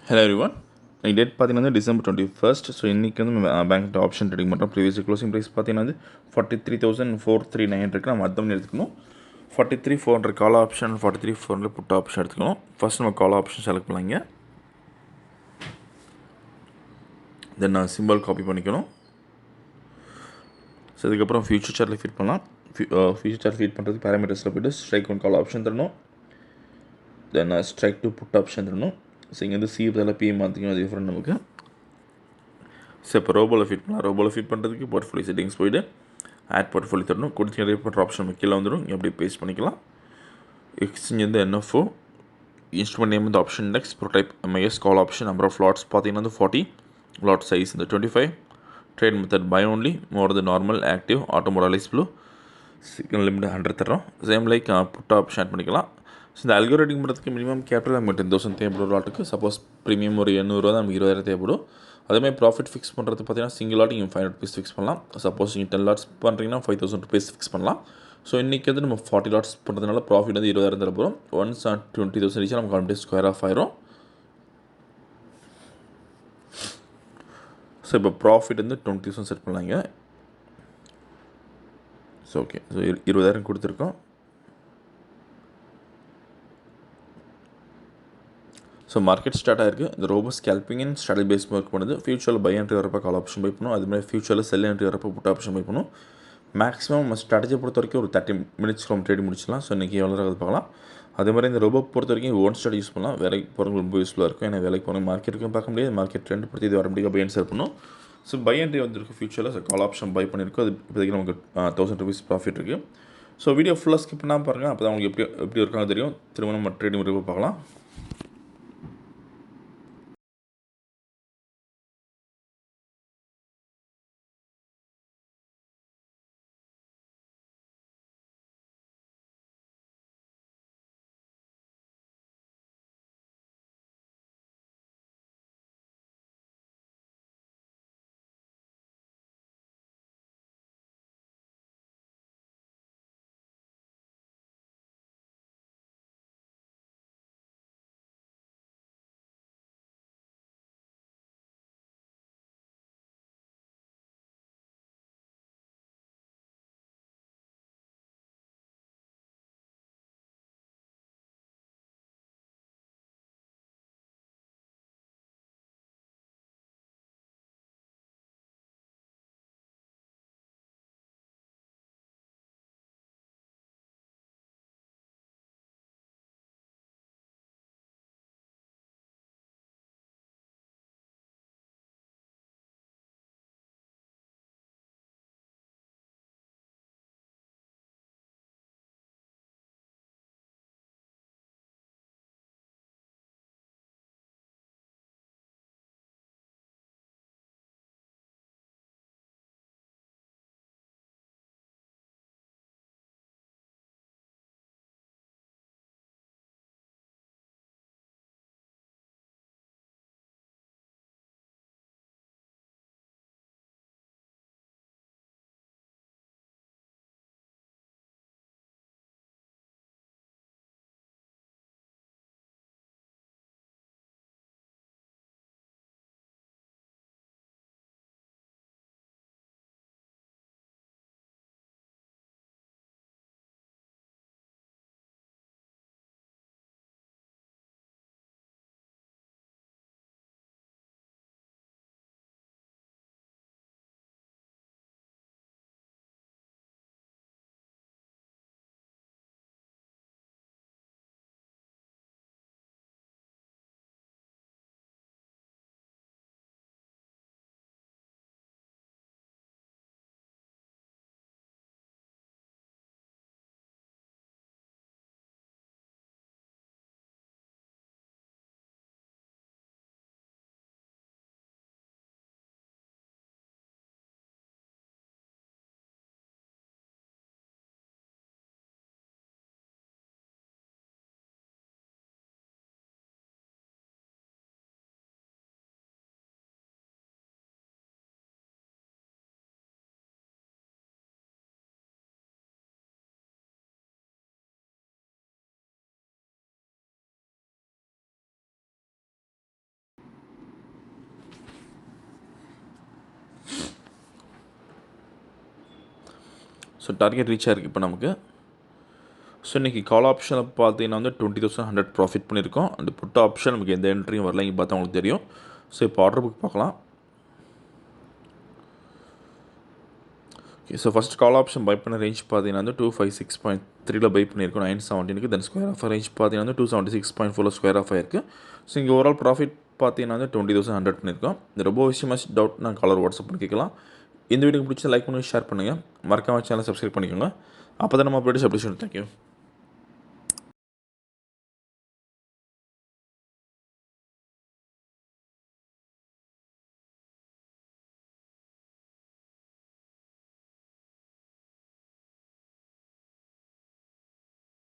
Hello everyone. இன்னைக்கு date பார்த்தீங்கன்னா December 21st. So இன்றைக்கி வந்து பேங்க் ஆப்ஷன் ட்ரேடிங் பண்ணுறோம். ப்ரீவியஸ் க்ளோசிங் ப்ரைஸ் பார்த்தீங்கன்னா 43,439 இருக்குது. நம்ம அர்த்தம் எடுத்துக்கணும். 43,400 கால் ஆப்ஷன், 43,400 புட் ஆப்ஷன் எடுத்துக்கணும். ஃபர்ஸ்ட் நம்ம கால் ஆப்ஷன் செலக்ட் பண்ணலாங்க. தென் நான் சிம்பிள் காப்பி பண்ணிக்கணும். ஸோ இதுக்கப்புறம் ஃபியூச்சர் சார்ட்டில் ஃபீட் பண்ணலாம். ஃபியூச்சர் சார்ட் ஃபீட் பண்ணுறதுக்கு பேராமீட்டர்ஸில் போய்ட்டு ஸ்ட்ரைக் ஒன் கால் ஆப்ஷன் தரணும். Then strike two put option தரணும். ஸோ இங்கே வந்து சிஎஃப்ல பிஎம் மாற்றிக்கணும். அது டிஃப்ரெண்ட் நமக்கு. ஸோ இப்போ ரோபோவில் ஃபிட் பண்ணலாம். ரோபோவில் ஃபிட் பண்ணுறதுக்கு போர்ட்ஃபோலியோ செட்டிங்ஸ் போய்ட்டு ஆட் போர்ட்ஃபோலியோ தரணும். கொடுத்து நிறைய பண்ணுற ஆப்ஷன் கீழே வந்துடும். இங்கே அப்படியே பேஸ்ட் பண்ணிக்கலாம். எக்ஸ்சேஞ்ச் வந்து என்எஃப்ஓ, இன்ஸ்ட்ருமெண்ட் நேம் வந்து option index, product type MIS, call option, number of lots பார்த்தீங்கன்னா வந்து 40, லாட் சைஸ் இந்த 25, trade method buy only, more the normal, active, auto மொடாலிஸ் ப்ளூ, சிக்னல் லிமிட் 100 தரோம். Same like put option add பண்ணிக்கலாம். So இந்த algo rating பண்ணுறதுக்கு minimum capital நம்ம 10,000 தேவைப்படும் லாட்டுக்கு. சப்போஸ் ப்ரீமியம் ஒரு 800 தான், நமக்கு 20,000 தேவைப்படும். அதேமாதிரி ப்ராஃபிட் ஃபிக்ஸ் பண்ணுறது பார்த்தீங்கன்னா சிங்கிள் லாட் நீங்கள் 500 rupees ஃபிக்ஸ் பண்ணலாம். சப்போஸ் நீங்கள் 10 லாட்ஸ் பண்ணுறீங்கன்னா 5,000 rupees ஃபிக்ஸ் பண்ணலாம். ஸோ இன்றைக்கி வந்து நம்ம 40 லாட்ஸ் பண்ணுறதுனால ப்ராஃபிட் வந்து 20,000 தர போகிறோம். ஒன்ஸ் 20,000 ரீச் நமக்கு ஆல்ரெடி ஸ்கொயர் ஆஃப் ஆயிரும். ஸோ இப்போ ப்ராஃபிட் வந்து 20,000 செட் பண்ணலாங்க. ஸோ ஓகே, ஸோ 20,000 கொடுத்துருக்கோம். ஸோ மார்க்கெட் ஸ்டார்ட் ஆயிருக்கு. இந்த robo scalping and strategy base work பண்ணுது. ஃபியூச்சரில் பை என்ட்ரி வரப்போ கால் ஆப்ஷன் பை பண்ணும். அதுமாதிரி ஃபியூச்சரில் செல் என்ட்ரி வரப்போ புட் ஆப்ஷன் பை பண்ணும். மேக்ஸிமம் நம்ம ஸ்ட்ராட்டஜியை பொறுத்த வரைக்கும் ஒரு 30 minutes நம்ம ட்ரேட் முடிச்சிடலாம். ஸோ இன்றைக்கி எவ்வளோ ஆகுது பார்க்கலாம். அதே மாதிரி இந்த ரோபோ பொறுத்த வரைக்கும் ஓன் ஸ்ட்ராட்டஜி யூஸ் பண்ணலாம். வேலைக்கு போகிறவங்க ரொம்ப யூஸ்ஃபுல்லாக இருக்கும். ஏன்னா வேலைக்கு போகிறவங்க மார்க்கெட்டுக்கும் பார்க்க முடியாது, மார்க்கெட் ட்ரெண்ட் பற்றி இது ஆட்டோமேட்டிக்காக பை என்சர் பண்ணும். ஸோ பை என்ட்ரி வந்துருக்கு ஃபியூச்சரில். ஸோ கால் ஆப்ஷன் பை பண்ணியிருக்கோம். அது இப்போதைக்கு நமக்கு 1,000 rupees ப்ராஃபிட் இருக்குது. ஸோ வீடியோ ஃபுல்லாக ஸ்கிப் பண்ணாமல் பாருங்கள். அப்போ தான் உங்களுக்கு எப்படி இருக்காங்க தெரியும். திரும்ப நம்ம ட்ரேடிங் முறையை பார்க்கலாம். ஸோ டார்கெட் ரீச் ஆகிருக்கு இப்போ நமக்கு. ஸோ இன்றைக்கி கால் ஆப்ஷனில் பார்த்தீங்கன்னா வந்து 20,100 ப்ராஃபிட் பண்ணியிருக்கோம். அண்ட் புட் ஆப்ஷன் நமக்கு எந்த என்ட்ரியும் வரல, இங்கே பார்த்தா உங்களுக்கு தெரியும். ஸோ இப்போ ஆர்டர் புக் பார்க்கலாம். Okay, so first call option by பண்ண ரேஞ்ச் பார்த்தீங்கன்னா வந்து 256.3 பை பண்ணியிருக்கோம் 917. தென் ஸ்கொயர் ஆஃப் ரேஞ்ச் பார்த்தீங்கன்னா வந்து 276.4 ஸ்கொயர் ஆஃப் ஆயிருக்கு. ஸோ இங்கே ஓவரால் ப்ராஃபிட் பார்த்தீங்கன்னா வந்து 20,100 பண்ணியிருக்கோம். இந்த ரொம்ப விஷயமா டவுட் நான் காலர் வாட்ஸ்அப் பண்ணி கேட்கலாம். இந்த வீடியோ பிடிச்சா லைக் பண்ணி ஷேர் பண்ணுங்கள். மறக்காம சேனல் சப்ஸ்கிரைப் பண்ணிக்கோங்க. அப்போ தான் நம்ம அப்டேட்ஸ் அப்டேஷன். தேங்க்யூ.